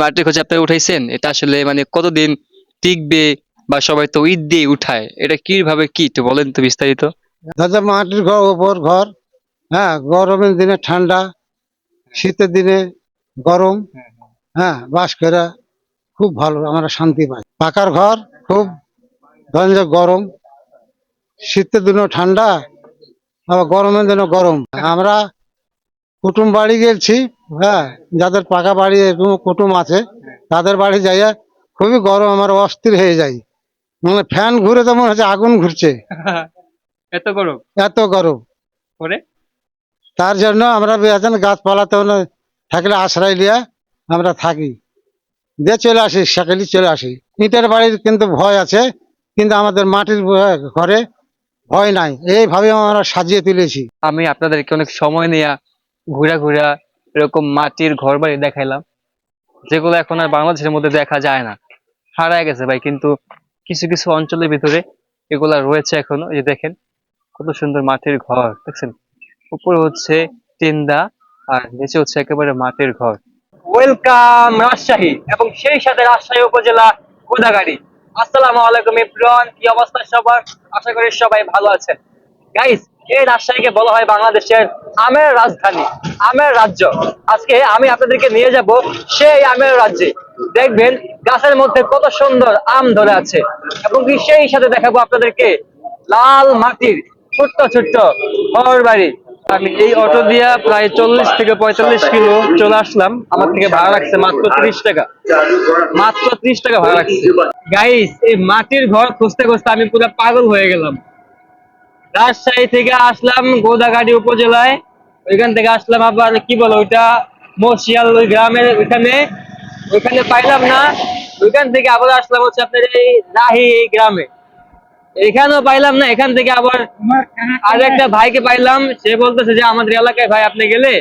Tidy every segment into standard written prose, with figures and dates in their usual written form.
মাটির খোঁজ আপনারা উঠাইছেন? এটা আসলে মানে কতদিন টিকবে, বা সবাই তো ইট দিয়ে উঠায়, এটা কিভাবে কি একটু বলেন তো বিস্তারিত। দাদা মাটির ঘর, ওপর ঘর। হ্যাঁ, গরমের দিনে ঠান্ডা, শীতের দিনে গরম। হ্যাঁ, বাস করে খুব ভালো, আমরা শান্তি পাই। পাকার ঘর খুব, ধরেন যে গরম, শীতের দিনও ঠান্ডা, আবার গরমের দিনও গরম। আমরা কুটুম বাড়ি গেছি। হ্যাঁ, যাদের পাকা বাড়ি এরকম কুটুম আছে, তাদের বাড়ি যাইয়া খুবই গরম, আমার অস্থির হয়ে যাই। মানে ফ্যান ঘুরে তো মনে হচ্ছে আগুন ঘুরছে, এত গরম এত গরম। করে। তার জন্য আমরা বেহাজান গাছপালাতে থাকলে আশ্রয় লিয়া আমরা থাকি, দিয়ে চলে আসি, সকালে চলে আসি। ইটের বাড়ির কিন্তু ভয় আছে, কিন্তু আমাদের মাটির ঘরে ভয় নাই। এইভাবে আমরা সাজিয়ে তুলেছি। আমি আপনাদেরকে অনেক সময় নিয়ে ঘুরা ঘুরা এরকম মাটির ঘর বাড়ি দেখাইলাম, যেগুলো এখন আর বাংলাদেশের মধ্যে দেখা যায় না, হারায় গেছে ভাই। কিন্তু কিছু কিছু অঞ্চলের ভিতরে এগুলা রয়েছে এখনো। এই যে দেখেন কত সুন্দর মাটির ঘর, দেখছেন? উপরে হচ্ছে টিন্দা, আর নিচে হচ্ছে একেবারে মাটির ঘর। ওয়েলকাম রাজশাহী, এবং সেই সাথে রাজশাহী উপজেলা গোদাগাড়ি। আসসালামু আলাইকুম এভরিওয়ান, কি অবস্থা সবার? আশা করি সবাই ভালো আছেন। গাইস, এই রাজশাহীকে বলা হয় বাংলাদেশের আমের রাজধানী, আমের রাজ্য। আজকে আমি আপনাদেরকে নিয়ে যাব সেই আমের রাজ্যে। দেখবেন গাছের মধ্যে কত সুন্দর আম ধরে আছে, এবং কি সেই সাথে দেখাবো আপনাদেরকে লাল মাটির ছোট্ট ছোট্ট ঘর বাড়ি। আমি এই অটো দিয়া প্রায় 40 থেকে 45 কিলো চলে আসলাম। আমার থেকে ভাড়া লাগছে মাত্র 30 টাকা, মাত্র 30 টাকা ভাড়া লাগছে। গাইস, এই মাটির ঘর খুঁজতে খুঁজতে আমি পুরো পাগল হয়ে গেলাম। রাজশাহী থেকে আসলাম গোদাগাড়ি উপজেলায়, ওইখান থেকে আসলাম আবার কি বলো ওইটা, মশিয়াল ওই গ্রামের ওইখানে, ওইখানে পাইলাম না। ওইখান থেকে আবার আসলাম হচ্ছে আপনার এই রাহি এই গ্রামে, এখানেও পাইলাম না। এখান থেকে আবার আর একটা ভাইকে পাইলাম, সে বলতেছে যে আমাদের এলাকায় ভাই আপনি গেলে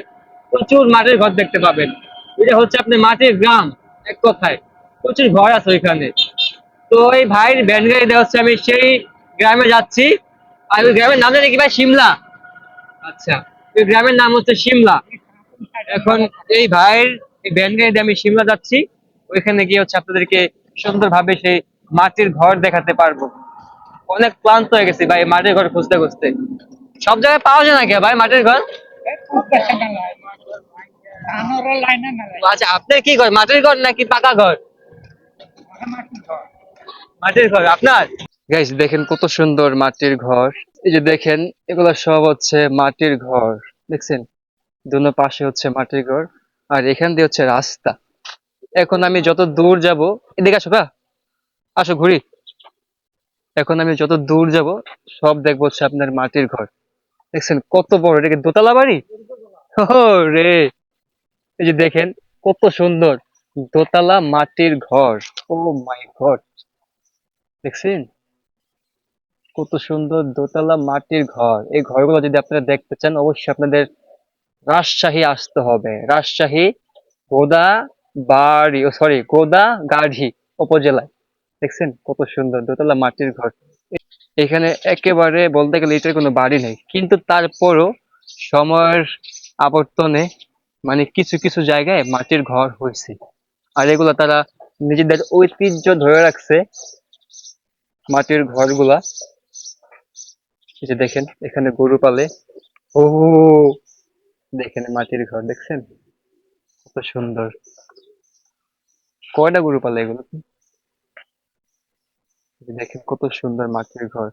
প্রচুর মাটির ঘর দেখতে পাবেন। এটা হচ্ছে আপনি মাটির গ্রাম, এক কথায় প্রচুর ঘর আছে ওইখানে। তো এই ভাইয়ের ভ্যান গাড়ি দেওয়া হচ্ছে, আমি সেই গ্রামে যাচ্ছি। আর ওই গ্রামের নাম জানি কি ভাই? সিমলা। আচ্ছা, ওই গ্রামের নাম হচ্ছে সিমলা। এখন এই ভাইয়ের এই ভ্যান গাড়ি দিয়ে আমি সিমলা যাচ্ছি। ওইখানে গিয়ে হচ্ছে আপনাদেরকে সুন্দরভাবে সেই মাটির ঘর দেখাতে পারবো। অনেক ক্লান্ত হয়ে গেছি ভাই মাটির ঘর খুঁজতে খুঁজতে। সব জায়গায় পাওয়া যায় না কে ভাই মাটির ঘর? আচ্ছা, আপনার কি ঘর, মাটির ঘর নাকি পাকা ঘর? মাটির ঘর আপনার। গাইস, দেখেন কত সুন্দর মাটির ঘর। এই যে দেখেন, এগুলো সব হচ্ছে মাটির ঘর, দেখছেন? দুনো পাশে হচ্ছে মাটির ঘর, আর এখান দিয়ে হচ্ছে রাস্তা। এখন আমি যত দূর যাব, এদিকে আসো বা, আসো ঘুরি। এখন আমি যত দূর যাব সব দেখবো হচ্ছে আপনার মাটির ঘর। দেখছেন কত বড়, এটা কি দোতলা বাড়ি? ও রে, এই যে দেখেন কত সুন্দর দোতলা মাটির ঘর। ও মাই গড, দেখছেন কত সুন্দর দোতলা মাটির ঘর। এই ঘরগুলো যদি আপনারা দেখতে চান, অবশ্যই আপনাদের রাজশাহী আসতে হবে। রাজশাহী গোদা বাড়ি, সরি গোদা গাড়ি উপজেলায়। দেখছেন কত সুন্দর দোতলা মাটির ঘর। এখানে একেবারে বলতে গেলে এটার কোনো বাড়ি নেই, কিন্তু তারপরও সময়ের আবর্তনে মানে কিছু কিছু জায়গায় মাটির ঘর হয়েছে। আর এগুলা তারা নিজেদের ঐতিহ্য ধরে রাখছে, মাটির ঘরগুলা। এই যে দেখেন এখানে গরু পালে। ও, দেখেন মাটির ঘর, দেখছেন কত সুন্দর। কয়টা গরু পালে এগুলো? এই যে দেখেন কত সুন্দর মাটির ঘর।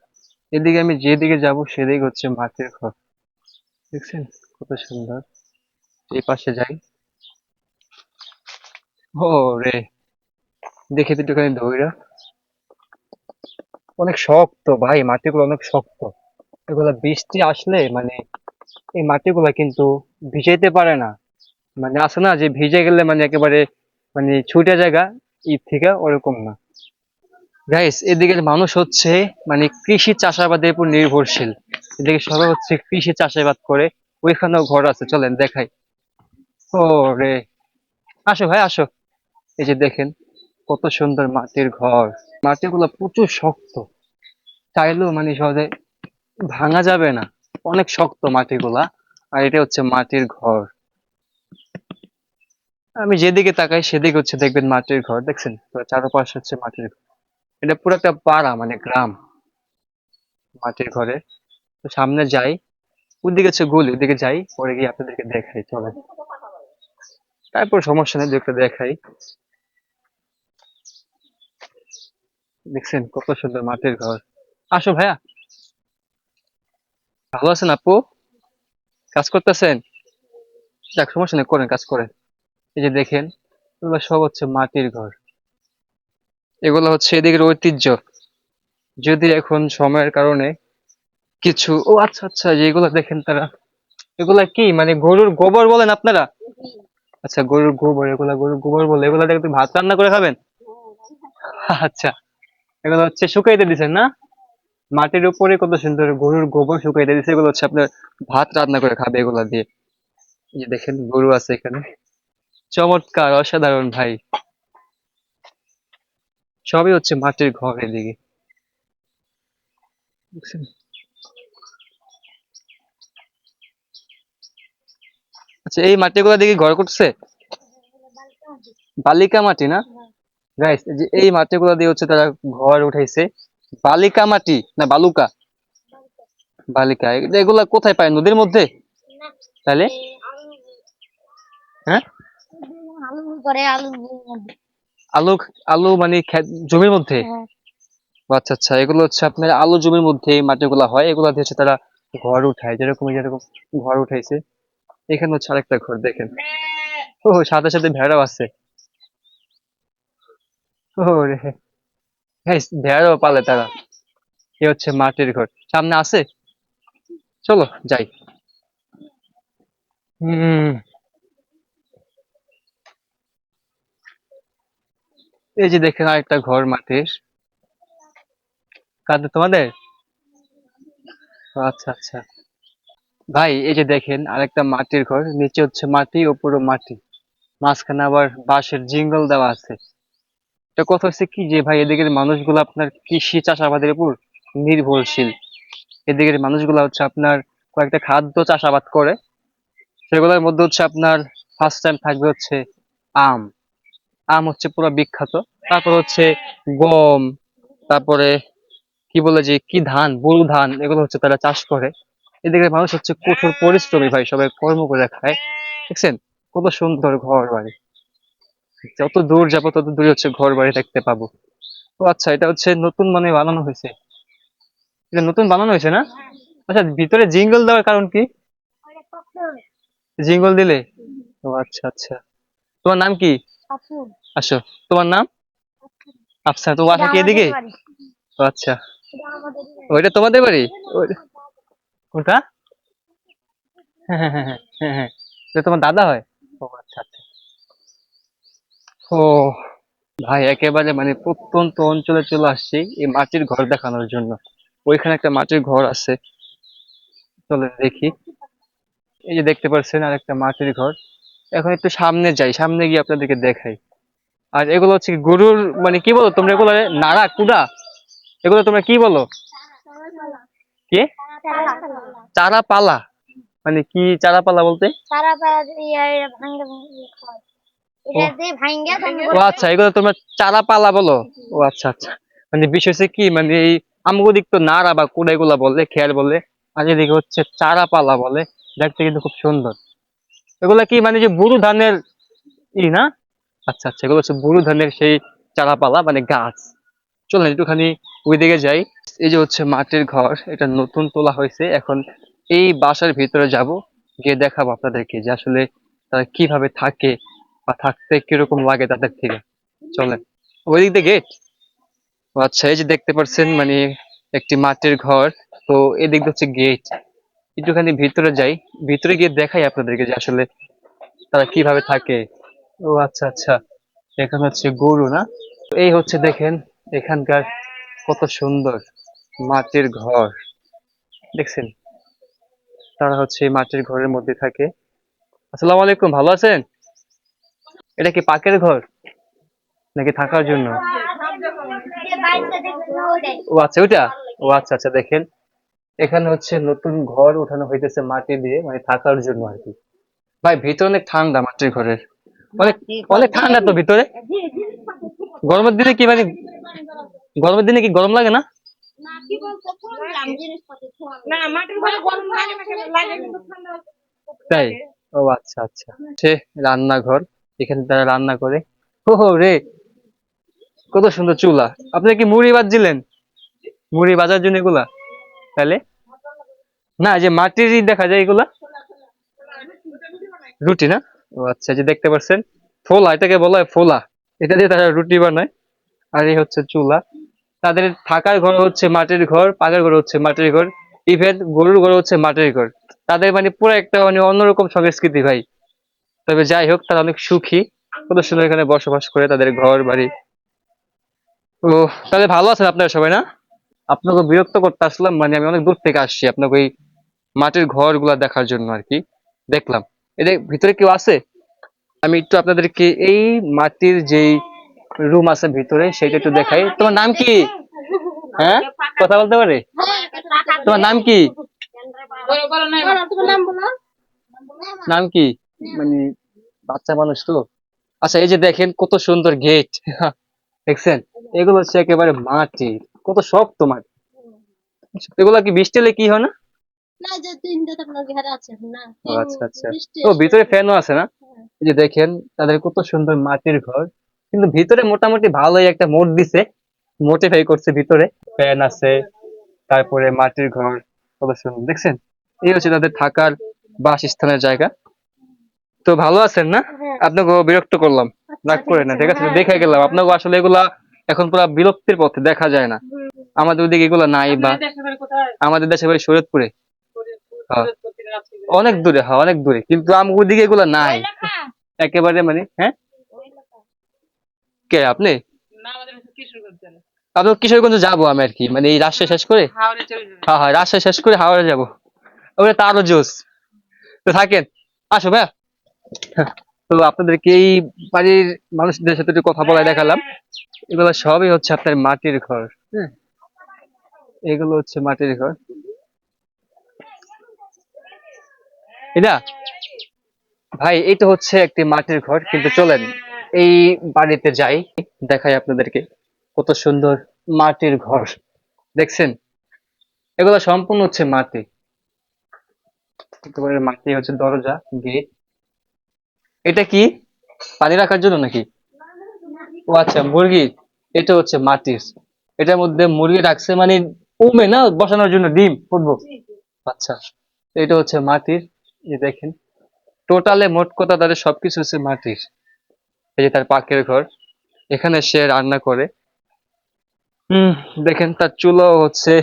এদিকে আমি যেদিকে যাব সেদিকে হচ্ছে মাটির ঘর, দেখছেন কত সুন্দর। এই পাশে যাই। ও রে, দেখে তো একটুখানি ধইরা, অনেক শক্ত ভাই মাটিগুলো, অনেক শক্ত। এগুলা বৃষ্টি আসলে মানে এই মাটিগুলা কিন্তু ভিজাইতে পারে না। মানে আছে না যে ভিজে গেলে মানে একেবারে মানে ছুটে জায়গা, ঈদ থেকে ওরকম না। গাইস, এদিকের মানুষ হচ্ছে মানে কৃষি চাষাবাদের উপর নির্ভরশীল। এদিকে সবাই হচ্ছে কৃষি চাষাবাদ করে। ওইখানেও ঘর আছে, চলেন দেখাই। ও রে, আসো ভাই আসো। এই যে দেখেন কত সুন্দর মাটির ঘর। মাটিগুলো প্রচুর শক্ত, চাইলেও মানে সহজে ভাঙা যাবে না, অনেক শক্ত মাটিগুলা। আর এটা হচ্ছে মাটির ঘর। আমি যেদিকে তাকাই সেদিকে হচ্ছে দেখবেন মাটির ঘর, দেখছেন পুরো চারপাশে হচ্ছে মাটির ঘর। এটা পুরো একটা পাড়া মানে গ্রাম মাটির ঘরে। তো সামনে যাই, ওদিকে হচ্ছে গলি, ওদিকে যাই, পরে গিয়ে আপনাদেরকে দেখাই চলে। তারপর সমস্যা নেই, দেখতে দেখাই। দেখছেন কত সুন্দর মাটির ঘর। আসো ভাইয়া, ভালো আছেন আপু? কাজ করতেছেন? যাক, সমস্যা নেই, করেন, কাজ করেন। এই যে দেখেন, এগুলো সব হচ্ছে মাটির ঘর। এগুলো হচ্ছে এদিকের ঐতিহ্য। যদি এখন সময়ের কারণে কিছু, ও আচ্ছা আচ্ছা, যেগুলো দেখেন তারা, এগুলা কি মানে গরুর গোবর বলেন আপনারা? আচ্ছা, গরুর গোবর, এগুলা গরুর গোবর বলে, এগুলা দেখে তুমি ভাত রান্না করে খাবেন? আচ্ছা, এগুলো হচ্ছে শুকাইতে দিছেন না? মাটির উপরে কত সুন্দর গরুর গোবর শুকাইতে দিছে, এগুলো হচ্ছে আপনার ভাত রান্না করে খাবে এগুলা দিয়ে। এই যে দেখেন গরু আছে এখানে, চমৎকার, অসাধারণ ভাই। সবই হচ্ছে মাটির ঘর এদিকে, বুঝছেন? আচ্ছা, এই মাটিগুলা দিকে ঘর করছে বালিকা মাটি না? গাইস, যে এই মাটিগুলা দিয়ে হচ্ছে তারা ঘর উঠাইছে। বালিকা মাটি না বালুকা? বালিকা। এগুলা কোথায় পায়, নদীর মধ্যে? তাহলে হ্যাঁ, আলু করে আলু আলু, আলু মানে জমির মধ্যে? হ্যাঁ। ও আচ্ছা আচ্ছা, এগুলো হচ্ছে আপনার আলু জমির মধ্যে এই মাটিগুলা হয়, এগুলা দিয়ে হচ্ছে তারা ঘর উঠায়, যেরকম যেরকম ঘর উঠাইছে। এখানে হচ্ছে আরেকটা ঘর দেখেন। ও, সাথে সাথে ভেড়াও আছে। ও রে, গাইস, ভেড়াও পালে তারা। এ হচ্ছে মাটির ঘর, সামনে আছে, চলো যাই। হম, এই যে দেখেন আরেকটা ঘর মাটির। কাদের, তোমাদের? ও আচ্ছা আচ্ছা। ভাই, এই যে দেখেন আরেকটা মাটির ঘর, নিচে হচ্ছে মাটি, উপরে মাটি, মাঝখানে আবার বাঁশের জিঙ্গল দেওয়া আছে। এটা কথা হচ্ছে কি যে ভাই, এদিকের মানুষগুলো আপনার কৃষি চাষাবাদের উপর নির্ভরশীল। এদিকের মানুষগুলো হচ্ছে আপনার কয়েকটা খাদ্য চাষাবাদ করে, সেগুলোর মধ্যে হচ্ছে আপনার ফার্স্ট টাইম থাকবে হচ্ছে আম। আম হচ্ছে পুরো বিখ্যাত। তারপর হচ্ছে গম, তারপরে কি বলে যে কি ধান, বোরো ধান, এগুলো হচ্ছে তারা চাষ করে। এদিকে মানুষ হচ্ছে কঠোর পরিশ্রমী ভাই, সবাই কর্ম করে খায়। দেখছেন কত সুন্দর ঘর বাড়ি, যত দূর যাবো তত দূরে হচ্ছে ঘর বাড়ি দেখতে পাবো। ও আচ্ছা, এটা হচ্ছে নতুন মানে বানানো হয়েছে, এটা নতুন বানানো হয়েছে না? আচ্ছা, ভিতরে জিঙ্গল দেওয়ার কারণ কি? জিঙ্গল দিলে? ও আচ্ছা আচ্ছা। তোমার নাম কি? আসো, তোমার নাম? আচ্ছা, তো বাসা কি এদিকে? ও আচ্ছা, ওইটা তোমাদের বাড়ি? কোনটা? হ্যাঁ হ্যাঁ হ্যাঁ হ্যাঁ হ্যাঁ হ্যাঁ, এটা তোমার দাদা হয়? ও আচ্ছা আচ্ছা। ও ভাই, একেবারে মানে প্রত্যন্ত অঞ্চলে চলে আসছি এই মাটির ঘর দেখানোর জন্য। ওইখানে একটা মাটির ঘর আছে, চলেন দেখি। এই যে দেখতে পাচ্ছেন আর একটা মাটির ঘর। এখন একটু সামনে যাই, সামনে গিয়ে আপনাদেরকে দেখাই। আর এগুলো হচ্ছে কি গরুর মানে কি বলো তোমরা এগুলো, নাড়া কুড়া, এগুলো তোমরা কি বলো? কি? চারা পালা? মানে কি চারা পালা বলতে? সারা পাড়া ভাঙ্গা খায় ও, এটা দিয়ে ভাঙ্গা ও আচ্ছা, এগুলো তোমরা চারা পালা বলো? ও আচ্ছা আচ্ছা। মানে বিষয় হচ্ছে কি, মানে এই আমগো দিক তো নাড়া বা কুড়া এগুলা বলে, খেয়ার বলে। আর এদিকে হচ্ছে চারা পালা বলে। দেখতে কিন্তু খুব সুন্দর। এগুলা কি মানে যে বুরু ধানের না? আচ্ছা আচ্ছা, এগুলো হচ্ছে বুরু ধানের সেই চারা পালা মানে গাছ। চলেন একটুখানি ওইদিকে যাই। এই যে হচ্ছে মাটির ঘর, এটা নতুন তোলা হয়েছে এখন। এই বাসার ভিতরে যাব, গিয়ে দেখাবো আপনাদেরকে যে আসলে তারা কিভাবে থাকে বা থাকতে কিরকম লাগে তাদের থেকে। চলেন, ওইদিক দিয়ে গেট। আচ্ছা, এই যে দেখতে পাচ্ছেন মানে একটি মাটির ঘর। তো এদিক দিয়ে হচ্ছে গেট। একটুখানি ভিতরে যাই, ভিতরে গিয়ে দেখাই আপনাদেরকে যে আসলে তারা কিভাবে থাকে। ও আচ্ছা আচ্ছা, এখানে হচ্ছে গরু না? তো এই হচ্ছে দেখেন এখানকার কত সুন্দর মাটির ঘর, দেখছেন? তারা হচ্ছে এই মাটির ঘরের মধ্যে থাকে। আসসালামু আলাইকুম, ভালো আছেন? এটা কি পাকের ঘর নাকি থাকার জন্য? ও আচ্ছা, ওইটা। ও আচ্ছা আচ্ছা, দেখেন এখানে হচ্ছে নতুন ঘর উঠানো হইতেছে মাটি দিয়ে, মানে থাকার জন্য আর কি। ভাই, ভিতরে অনেক ঠান্ডা মাটির ঘরের। অনেক অনেক ঠান্ডা তো ভিতরে। গরমের দিনে কি মানে, গরমের দিনে কি গরম লাগে না? তাই? ও আচ্ছা আচ্ছা। সে রান্নাঘর, এখানে তারা রান্না করে। ও রে, কত সুন্দর চুলা। আপনি কি মুড়ি বাজছিলেন? মুড়ি বাজার জন্য এগুলা তাহলে? না, যে মাটিরই দেখা যায় এগুলা। রুটি না? ও আচ্ছা, যে দেখতে পাচ্ছেন ফোলা, এটাকে বলা হয় ফোলা। এটা দিয়ে তারা রুটি বানায়। আর এই হচ্ছে চুলা। তাদের থাকার ঘর হচ্ছে মাটির ঘর, পাকার ঘর হচ্ছে মাটির ঘর, ইভেন গরুর ঘর হচ্ছে মাটির ঘর। তাদের মানে পুরো একটা মানে অন্যরকম সংস্কৃতি ভাই। তবে যাই হোক, তারা অনেক সুখী, কত সুন্দর এখানে বসবাস করে, তাদের ঘর বাড়ি। তো তাহলে ভালো আছেন আপনারা সবাই না? আপনাকে বিরক্ত করতে আসলাম, মানে আমি অনেক দূর থেকে আসছি আপনাকে ওই মাটির ঘর গুলা দেখার জন্য আর কি। দেখলাম এদের ভিতরে কেউ আছে। আমি একটু আপনাদেরকে এই মাটির যেই রুম আছে ভিতরে সেটা একটু দেখাই। তোমার নাম কি? হ্যাঁ, কথা বলতে পারে? তোমার নাম কি? নাম কি? মানে বাচ্চা মানুষ তো। আচ্ছা, এই যে দেখেন কত সুন্দর গেট। দেখছেন, এগুলো হচ্ছে একেবারে মাটি, কত শক্ত মাটি। এগুলা কি বৃষ্টি হলে কি হয় না? ও আচ্ছা আচ্ছা। ও ভিতরে ফ্যানও আছে না? এই যে দেখেন তাদের কত সুন্দর মাটির ঘর, কিন্তু ভিতরে মোটামুটি ভালোই একটা মোড দিছে, মোটিফাই করছে। ভিতরে ফ্যান আছে, তারপরে মাটির ঘর, কত সুন্দর দেখছেন। এই হচ্ছে তাদের থাকার বাসস্থানের জায়গা। তো ভালো আছেন না? আপনাকে বিরক্ত করলাম, রাগ করে না, ঠিক আছে? দেখে গেলাম আপনাকে, আসলে এগুলা এখন পুরো বিরক্তির পথে, দেখা যায় না আমাদের ওদিকে এগুলা নাই। বা আমাদের দেশে বাড়ি শরীয়তপুরে। হ্যাঁ, অনেক দূরে, হ্যাঁ অনেক দূরে, কিন্তু আমার ওদিকে এগুলা নাই একেবারে। মানে হ্যাঁ, কে আপনি? আপনার কিশোরগঞ্জ যাবো আমি আর কি, মানে এই রাজশাহী শেষ করে। হ্যাঁ হ্যাঁ, রাজশাহী শেষ করে হাওড়া যাবো। ওটা তো আরো জোস। তো থাকেন, আসো ভাইয়া। তো আপনাদেরকে এই বাড়ির মানুষদের সাথে একটু কথা বলে দেখালাম। এগুলো সবই হচ্ছে আপনার মাটির ঘর। হ্যাঁ, এগুলো হচ্ছে মাটির ঘর। এটা ভাই, এটা হচ্ছে একটি মাটির ঘর, কিন্তু চলেন এই বাড়িতে যাই, দেখাই আপনাদেরকে কত সুন্দর মাটির ঘর। দেখছেন, এগুলো সম্পূর্ণ হচ্ছে মাটি, একেবারে মাটি হচ্ছে দরজা, গেট। এটা কি পানি রাখার জন্য নাকি? ও আচ্ছা, মুরগি। এটা হচ্ছে মাটির, এটার মধ্যে মুরগি রাখছে, মানে উমে না বসানোর জন্য, ডিম ফুটবো। আচ্ছা, এটা হচ্ছে মাটির। এই দেখেন, টোটালে মোট কথা তাদের সবকিছু হচ্ছে মাটির। এই যে তার পাকের ঘর, এখানে সে রান্না করে। হম, দেখেন তার চুলাও হচ্ছে,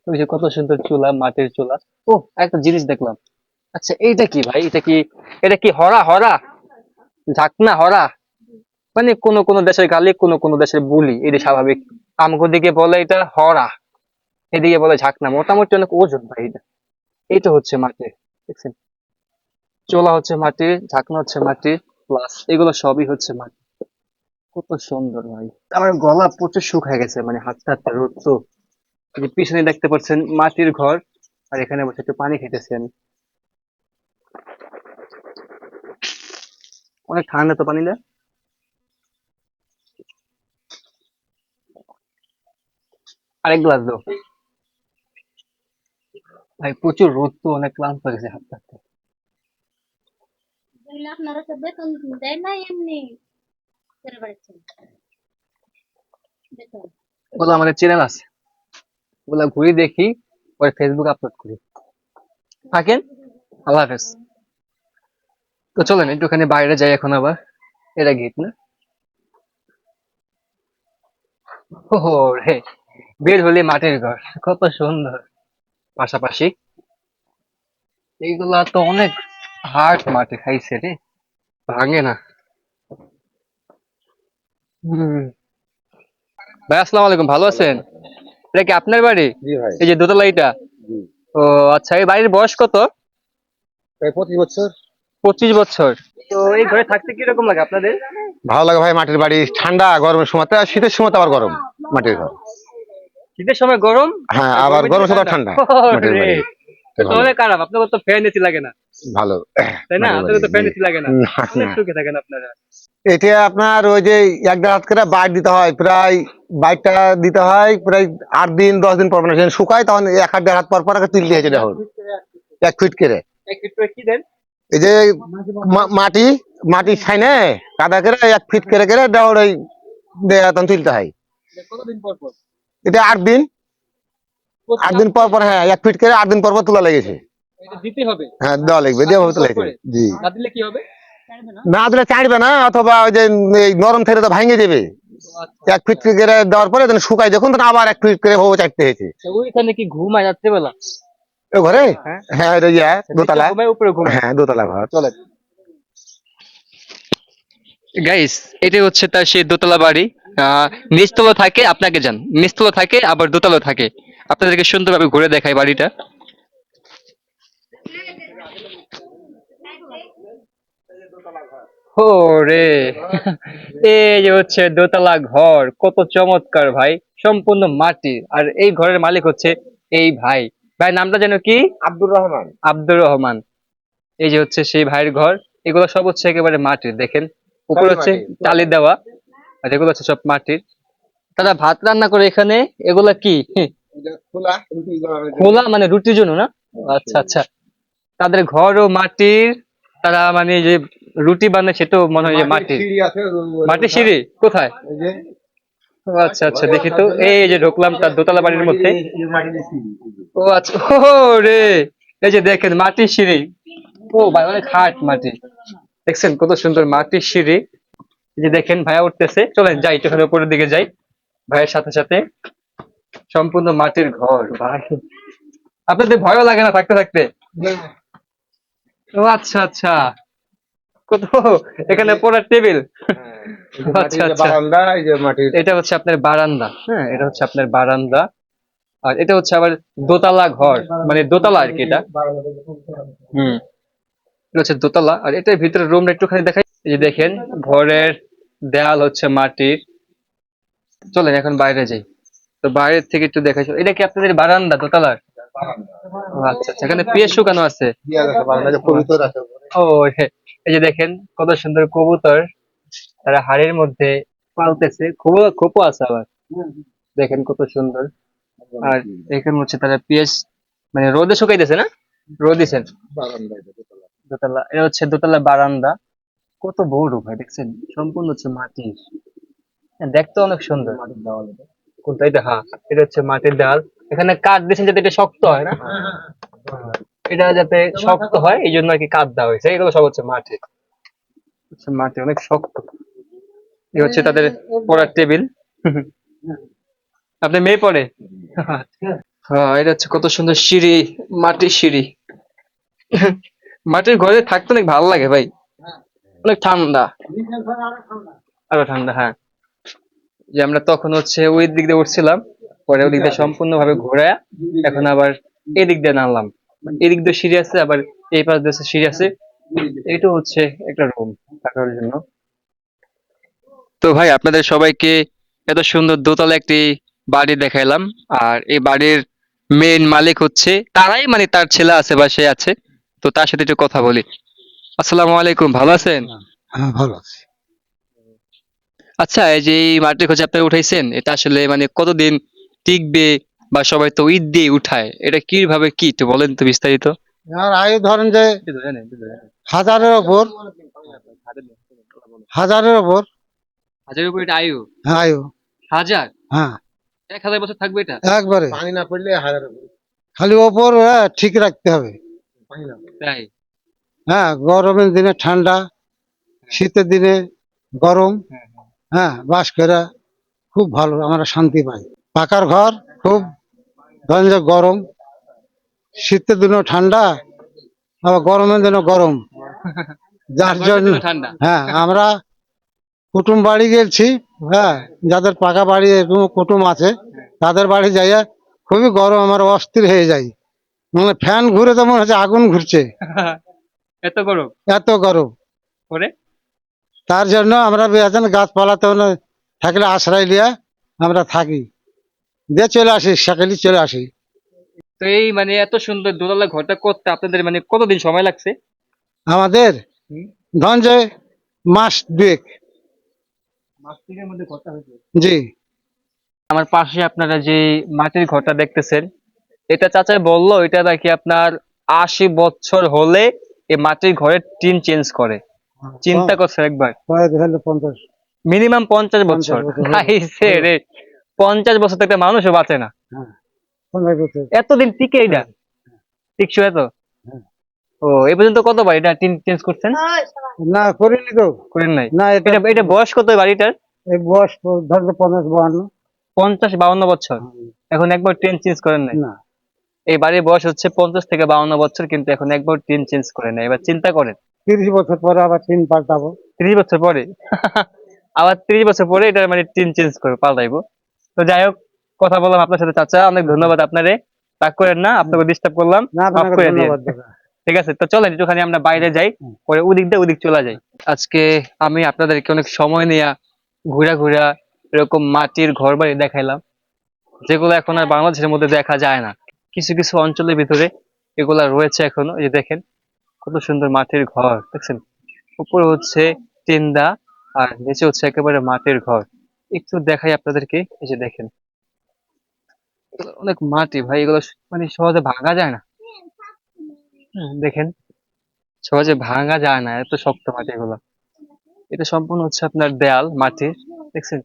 ওই যে কত সুন্দর চুলা, মাটির চুলা। ও, একটা জিনিস দেখলাম। আচ্ছা, এইটা কি ভাই? এটা কি, এটা কি হরা হরা, ঝাকনা হরা? মানে কোন কোন দেশের গালি, কোন কোন দেশের বুলি, এটা স্বাভাবিক। আমগো দিকে বলে এটা হরা, এদিকে বলে ঝাকনা। মোটামুটি অনেক ওজন ভাই এটা। এইটা হচ্ছে মাটির, দেখছেন? চোলা হচ্ছে মাটির, ঝাকনা হচ্ছে মাটির, প্লাস এগুলো সবই হচ্ছে মাটি। কত সুন্দর ভাই। আমার গলা প্রচুর শুকায় গেছে, মানে হাতটা হাতটা রোদ তো। এই যে পিছনে দেখতে পাচ্ছেন মাটির ঘর, আর এখানে বসে একটু পানি খেতেছেন। অনেক ঠান্ডা তো পানিটা। আরেক গ্লাস দাও ভাই, প্রচুর রোদ তো, অনেক ক্লান্ত হয়ে গেছে হাতটা হাতটা। আপনারা তো বেতন দেয় না এমনি করে বেড়াচ্ছেন বেতন। ওগুলো আমাদের চ্যানেল আছে, ওগুলো ঘুরি দেখি, পরে ফেসবুক আপলোড করি। থাকেন, আল্লাহ হাফেজ। তো চলেন একটুখানি বাইরে যাই এখন আবার। এটা গেট না? ও রে, বের হলে মাটির ঘর, কত সুন্দর। পাশাপাশি এইগুলা তো অনেক হার্ড মাটি খাইছে রে, ভাঙে না। হম, ভাই আসসালামু আলাইকুম, ভালো আছেন? এটা কি আপনার বাড়ি? জি ভাই। এই যে দোতলা এটা? জি। ও আচ্ছা, এই বাড়ির বয়স কত? প্রায় 25 বছর। 25 বছর। তো এই ঘরে থাকতে কিরকম লাগে আপনাদের? ভালো লাগে ভাই, মাটির বাড়ি, ঠান্ডা গরমের সময়, আর শীতের সময় তো আবার গরম মাটির ঘর। শীতের সময় গরম, হ্যাঁ, আর আবার গরমের দিনে গরমের সময় ঠান্ডা মাটির ওরে, বাড়ি। ভালো অনেক আরাম, আপনার তো ফ্যান এসি লাগে না, ভালো তাই না? মাটির আপনাদের তো বাড়ি, ফ্যান জি। এসি লাগে না, না, অনেক না। সুখে থাকেন আপনারা। এটা আপনার ওই যে 1.5 হাত করে বাইট দিতে হয়, প্রায় বাইটটা দিতে হয় প্রায় 8 দিন 10 দিন পর পর। যখন শুকায় তখন 1 হাত 1.5 হাত পর পর তুলতে হয়েছে দেখুন, 1 ফিট করে। এক ফিট করে কি দেন? এই যে মাটি মাটি ছাইনে কাদা করে 1 ফিট করে করে দেওয়ার ওই তখন তুলতে হয়। কতদিন পর পর? এটা 8 দিন, 8 দিন পর পর, হ্যাঁ 1 ফিট করে 8 দিন পর পর তোলা লেগেছে। এটা দিতে হবে, হ্যাঁ দেওয়া লাগবে, দেওয়া তোলা লেগেছে, করে জি। না দিলে কি হবে? না দিলে চাইবে না, অথবা ওই যে এই নরম থেকে তো ভাঙে যাবে। আচ্ছা, 1 ফিট করে দেওয়ার পরে যখন শুকাই দেখুন তখন আবার 1 ফিট করে হবো চাইতে হয়েছে। তো ওইখানে কি ঘুমায় রাত্রেবেলা? ও ঘরে, হ্যাঁ, হ্যাঁ এটা নিচে দোতলা, ঘুমায় উপরে ঘুমায়? হ্যাঁ দোতলা ঘর চলে। গাইস, এটা হচ্ছে তার সেই দোতলা বাড়ি। নিচতলা থাকে, আপনাকে যান, নিচতলা থাকে আবার দোতলা থাকে। আপনাদেরকে সুন্দরভাবে ঘুরে দেখাই বাড়িটা। ওরে এই যে হচ্ছে দোতলা ঘর, কত চমৎকার ভাই, সম্পূর্ণ মাটি। আর এই ঘরের মালিক হচ্ছে এই ভাই। ভাই নামটা যেন কি? আব্দুর রহমান। আব্দুর রহমান। এই যে হচ্ছে সেই ভাইয়ের ঘর। এগুলো সব হচ্ছে একেবারে মাটির, দেখেন উপরে সবই হচ্ছে মাটির। টালি দেওয়া, আর এগুলো হচ্ছে সব মাটির। তারা ভাত রান্না করে এখানে। এগুলা কি? খোলা খোলা মানে রুটির জন্য না? আচ্ছা আচ্ছা। তাদের ঘরও মাটির, তারা মানে যে রুটি বানায় সেটাও মনে হয় যে মাটির। সিঁড়ি আছে, মাটির সিঁড়ি কোথায়? এই যে ও আচ্ছা আচ্ছা, দেখি তো। এই যে ঢুকলাম তার দোতলা বাড়ির মধ্যে। এই মাটির সিঁড়ি। ও আচ্ছা, ও রে, এই যে দেখেন মাটির সিঁড়ি। ও ভাই অনেক হার্ড মাটি, দেখছেন কত সুন্দর মাটির সিঁড়ি। এই যে দেখেন ভাইয়া উঠতেছে, চলেন যাই একটুখানি উপরের দিকে যাই ভাইয়ের সাথে সাথে। সম্পূর্ণ মাটির ঘর ভাই, আপনাদের ভয়ও লাগে না থাকতে থাকতে? ও আচ্ছা আচ্ছা, কত, এখানে পড়ার টেবিল। আচ্ছা আচ্ছা, বারান্দা, এই যে মাটির। এটা হচ্ছে আপনার বারান্দা। হ্যাঁ, এটা হচ্ছে আপনার বারান্দা। আর এটা হচ্ছে আবার দোতলা ঘর, মানে দোতলা আর কি এটা। হুম, এটা হচ্ছে দোতলা। আর এটার ভিতরে রুমটা একটুখানি দেখাই। এই যে দেখেন ঘরের দেয়াল হচ্ছে মাটির। চলেন এখন বাইরে যাই, তো বাইরের থেকে একটু দেখাই। এটা কি আপনাদের বারান্দা দোতলার? ও আচ্ছা আচ্ছা, এখানে পেয়ে শুকানো আছে। দিয়া আছে বারান্দা, যে কবুতর আছে। ও এই যে দেখেন কত সুন্দর কবুতর, তারা হাড়ির মধ্যে পালতেছে। খোপও আছে আবার, দেখেন কত সুন্দর। আর এখানে হচ্ছে তারা পেঁয়াজ মানে রোদে শুকাইতেছে না? রোদ দিছেন। বারান্দা এটা দোতলা। দোতলা, এটা হচ্ছে দোতলা বারান্দা। কত বড় ভাই, দেখছেন সম্পূর্ণ হচ্ছে মাটির। হ্যাঁ, দেখতে অনেক সুন্দর। কোনটা এটা? হ্যাঁ, এটা হচ্ছে মাটির দেওয়াল। এখানে কাঠ দিয়েছেন যাতে এটা শক্ত হয় না, এটা যাতে শক্ত হয় এই জন্য আর কি কাঠ দেওয়া হয়েছে। এগুলো সব হচ্ছে মাটির, হচ্ছে মাটি অনেক শক্ত। এই হচ্ছে তাদের পড়ার টেবিল। আপনার মেয়ে পড়ে? হ্যাঁ, এটা হচ্ছে কত সুন্দর সিঁড়ি, মাটির সিঁড়ি। মাটির ঘরে থাকতে অনেক ভালো লাগে ভাই, অনেক ঠান্ডা, আরো ঠান্ডা। হ্যাঁ, যে আমরা তখন হচ্ছে ওই দিক দিয়ে উঠছিলাম, পরে ওই দিক দিয়ে সম্পূর্ণ ভাবে ঘুরে এখন আবার এই দিক দিয়ে নামলাম। এই দিক দিয়ে সিঁড়ি আছে, আবার এই পাশ দিয়ে সিঁড়ি আছে। এটা হচ্ছে একটা রুম থাকার জন্য। তো ভাই আপনাদের সবাইকে এত সুন্দর দোতলা একটি বাড়ি দেখাইলাম। আর এই বাড়ির মেইন মালিক হচ্ছে তারাই, মানে তার ছেলে আছে বা সে আছে, তো তার সাথে একটু কথা বলি। আসসালামু আলাইকুম, ভালো আছেন? হ্যাঁ ভালো আছে। আচ্ছা, এই যে এই মাটির খোঁজে আপনি উঠাইছেন, এটা আসলে মানে কতদিন টিকবে, বা সবাই তো ঈদ দিয়ে উঠায়, এটা কিভাবে কি একটু বলেন তো বিস্তারিত। আর আয়ু ধরেন যে হাজারের ওপর, হাজারের ওপর। হাজারের উপর এটা আয়ু? হ্যাঁ আয়ু, হাজার? হ্যাঁ 1000 বছর থাকবে এটা? একবারে। পানি না পড়লে হাজার হবে। খালি ওপর ঠিক রাখতে হবে। পানি না পড়লে। তাই? হ্যাঁ, গরমের দিনে ঠান্ডা, শীতের দিনে গরম। হ্যাঁ, বাস করে খুব ভালো, আমরা শান্তি পাই। পাকার ঘর খুব ধরেন যে গরম, শীতের দিনও ঠান্ডা, আবার গরমের দিনও গরম। যার গরমের জন্য দিনে ঠান্ডা? হ্যাঁ, আমরা কুটুম বাড়ি গেছি। হ্যাঁ, যাদের পাকা বাড়ি এরকম কুটুম আছে, তাদের বাড়ি যাইয়া খুবই গরম, আমার অস্থির হয়ে যাই। মানে ফ্যান ঘুরে তো মনে হচ্ছে আগুন ঘুরছে, এত গরম এত গরম। করে? তার জন্য আমরা বেহাছেন গাছপালাতে থাকলে আশ্রয় নিয়ে আমরা থাকি, দিয়ে চলে আসি, সকালে চলে আসি। তো এই মানে এত সুন্দর দোতলা ঘরটা করতে আপনাদের মানে কতদিন সময় লাগছে? আমাদের ধন যে মাস দুয়েক। মাস তিনের মধ্যে ঘরটা হয়েছে। জি। আমার পাশে আপনারা যে মাটির ঘরটা দেখতেছেন, এটা চাচা বললো এটা নাকি আপনার 80 বছর হলে এই মাটির ঘরের টিন চেঞ্জ করে। চিন্তা করছে একবার, হলো 50 মিনিমাম 50 বছর। 50 বছর হলো। আইসে রে, 50 বছর তো একটা মানুষও বাঁচে না। হ্যাঁ 50 বছর। এতদিন টিকে এটা, টিকছো এত? হ্যাঁ। ও এই পর্যন্ত কতবার এটা টিন চেঞ্জ করছেন? না করিনি তো। করেন নাই? না এটা এটা এটা বয়স কত এই বাড়িটার? এই বয়স ধরো 50 52। 50 52 বছর, এখন একবার টিন চেঞ্জ করেন নাই? না এই বাড়ির বয়স হচ্ছে 50 থেকে 52 বছর, কিন্তু এখন একবার টিন চেঞ্জ করে নাই। এবার চিন্তা করেন 30 বছর পরে আবার টিন পাল্টাবো। 30 বছর পরে আবার 30 বছর পরে এটা মানে টিন চেঞ্জ করে পাল্টাইবো। তো যাই হোক, কথা বললাম আপনার সাথে চাচা, অনেক ধন্যবাদ আপনারে, রাগ করেন না, আপনাকে ডিস্টার্ব করলাম, না মাফ আপনাকে করে দিয়ে। ধন্যবাদ দাদা। ঠিক আছে, তো চলেন একটুখানি আমরা বাইরে যাই, পরে ওদিক দিয়ে ওদিক চলে যাই। আজকে আমি আপনাদেরকে অনেক সময় নিয়ে ঘুরা ঘুরা এরকম মাটির ঘর বাড়ি দেখাইলাম, যেগুলো এখন আর বাংলাদেশের মধ্যে দেখা যায় না। কিছু কিছু অঞ্চলের ভিতরে এগুলা রয়েছে এখনো। এই যে দেখেন কত সুন্দর মাটির ঘর, দেখছেন? উপরে হচ্ছে টিন্দা, আর নিচে হচ্ছে একেবারে মাটির ঘর। একটু দেখাই আপনাদেরকে, এই যে দেখেন এগুলো অনেক মাটি ভাই, এগুলো মানে সহজে ভাঙা যায় না। দেখেন সহজে ভাঙা যায় না, এত শক্ত মাটি এগুলো। এটা সম্পূর্ণ হচ্ছে আপনার দেয়াল মাটির, দেখছেন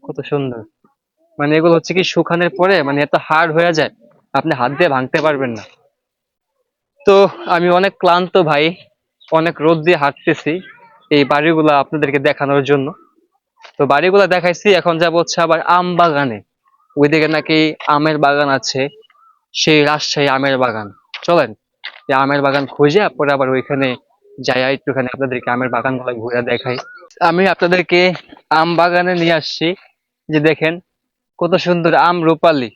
কত সুন্দর। মানে এগুলো হচ্ছে কি শুকানোর পরে মানে এত হার্ড হয়ে যায়, আপনি হাত দিয়ে ভাঙতে পারবেন না। তো আমি অনেক ক্লান্ত ভাই, অনেক রোদ দিয়ে হাঁটতেছি এই বাড়িগুলা আপনাদেরকে দেখানোর জন্য। তো বাড়িগুলা দেখাইছি, এখন যাব হচ্ছে আবার আম বাগানে। ওইদিকে নাকি আমের বাগান আছে, সেই রাজশাহী আমের বাগান। চলেন এই আমের বাগান খুঁজে পরে আবার ওইখানে যাই, একটুখানি আপনাদেরকে আমের বাগান গুলা ঘুরে দেখাই। আমি আপনাদেরকে আম বাগানে নিয়ে আসছি, যে দেখেন কত সুন্দর আম, রূপালি।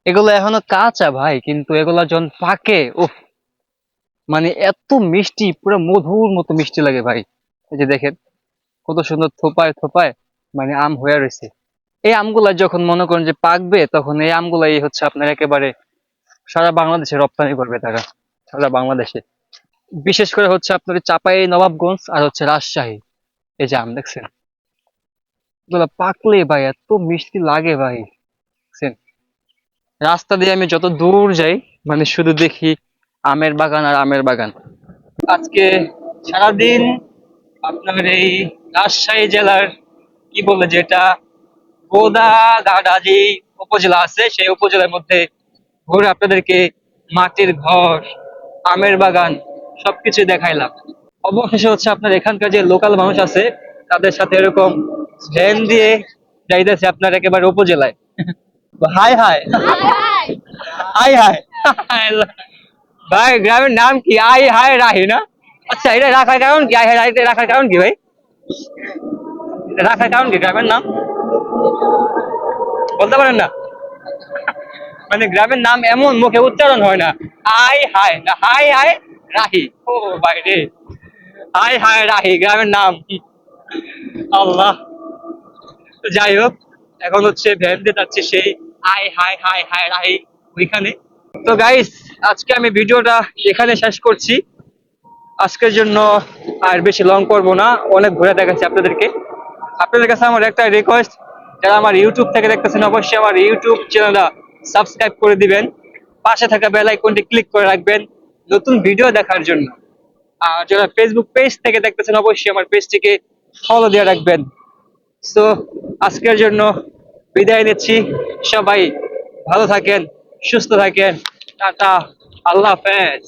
এগুলো এখনো কাঁচা ভাই, কিন্তু এগুলা যখন পাকে, উফ, মানে এত মিষ্টি, পুরো মধুর মতো মিষ্টি লাগে ভাই। এই যে দেখেন কত সুন্দর থোপায় থোপায় মানে আম হয়ে রয়েছে। এই আমগুলা যখন মনে করেন যে পাকবে, তখন এই আমগুলাই হচ্ছে আপনার একেবারে সারা বাংলাদেশে রপ্তানি করবে তারা, সারা বাংলাদেশে। বিশেষ করে হচ্ছে আপনার চাপাই নবাবগঞ্জ আর হচ্ছে রাজশাহী। এই যে আম দেখছেন, এগুলা পাকলে ভাই এত মিষ্টি লাগে ভাই, দেখছেন? রাস্তা দিয়ে আমি যত দূর যাই মানে শুধু দেখি আমের বাগান আর আমের বাগান। আজকে সারাদিন আপনার এই রাজশাহী জেলার কি বলে যেটা বোদাগাড়া যে উপজেলা আছে, সেই উপজেলার মধ্যে ঘুরে আপনাদেরকে মাটির ঘর, আমের বাগান সবকিছু দেখাইলাম। অবশেষে হচ্ছে আপনার এখানকার যে লোকাল মানুষ আছে তাদের সাথে এরকম ভ্যান দিয়ে যাইতেছে আপনার একেবারে উপজেলায়। হাই হাই হাই হাই ভাই, গ্রামের নাম কি? আই হাই রাহি না? আচ্ছা, এটা রাখার কারণ কি? আই হাই রাহি রাখার কারণ কি ভাই? এটা রাখার কারণ কি গ্রামের নাম? বলতে পারেন না? মানে গ্রামের নাম এমন মুখে উচ্চারণ হয় না, আই হাই না, হাই হাই রাহি। ও ভাই রে, হাই হাই রাহি গ্রামের নাম। আল্লাহ। তো যাই হোক, এখন হচ্ছে ভ্যান দিয়ে যাচ্ছে সেই I high high high Rahi ওইখানে। তো গাইস, আজকে আমি ভিডিওটা এখানে শেষ করছি। আজকের জন্য আর বেশি লং করবো না, অনেক ঘুরে দেখাচ্ছি আপনাদেরকে। আপনাদের কাছে আমার একটা রিকোয়েস্ট, যারা আমার ইউটিউব থেকে দেখতেছেন অবশ্যই আমার ইউটিউব চ্যানেলটা সাবস্ক্রাইব করে দিবেন, পাশে থাকা বেল আইকনটি ক্লিক করে রাখবেন নতুন ভিডিও দেখার জন্য। আর যারা ফেসবুক পেজ থেকে দেখতেছেন অবশ্যই আমার পেজটিকে ফলো দিয়ে রাখবেন। তো আজকের জন্য বিদায় নিচ্ছি, সবাই ভালো থাকেন, সুস্থ থাকেন, টাটা, আল্লাহ হাফেজ।